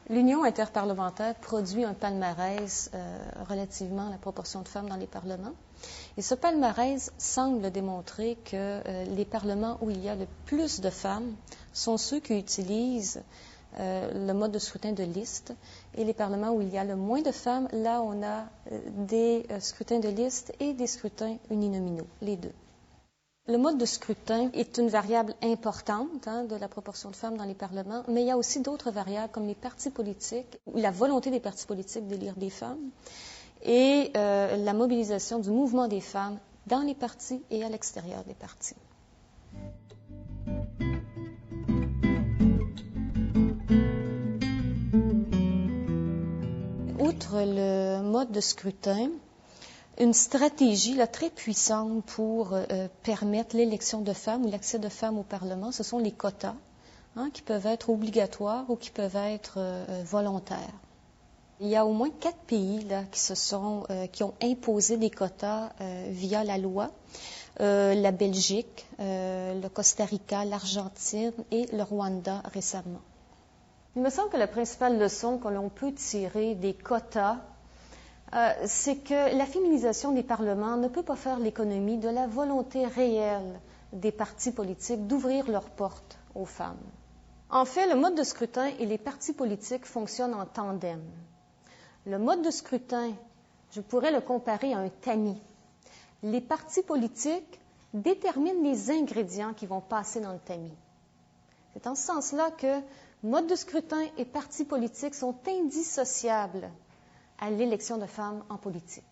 L'Union interparlementaire produit un palmarès relativement à la proportion de femmes dans les parlements. Et ce palmarès semble démontrer que les parlements où il y a le plus de femmes sont ceux qui utilisent le mode de scrutin de liste. Et les parlements où il y a le moins de femmes, là, on a des scrutins de liste et des scrutins uninominaux, les deux. Le mode de scrutin est une variable importante de la proportion de femmes dans les parlements, mais il y a aussi d'autres variables comme les partis politiques, ou la volonté des partis politiques d'élire des femmes, et la mobilisation du mouvement des femmes dans les partis et à l'extérieur des partis. Outre le mode de scrutin, une stratégie là, très puissante pour permettre l'élection de femmes ou l'accès de femmes au Parlement, ce sont les quotas, qui peuvent être obligatoires ou qui peuvent être volontaires. Il y a au moins 4 pays là, qui ont imposé des quotas via la loi. La Belgique, le Costa Rica, l'Argentine et le Rwanda récemment. Il me semble que la principale leçon que l'on peut tirer des quotas, c'est que la féminisation des parlements ne peut pas faire l'économie de la volonté réelle des partis politiques d'ouvrir leurs portes aux femmes. En fait, le mode de scrutin et les partis politiques fonctionnent en tandem. Le mode de scrutin, je pourrais le comparer à un tamis. Les partis politiques déterminent les ingrédients qui vont passer dans le tamis. C'est en ce sens-là que mode de scrutin et partis politiques sont indissociables à l'élection de femmes en politique.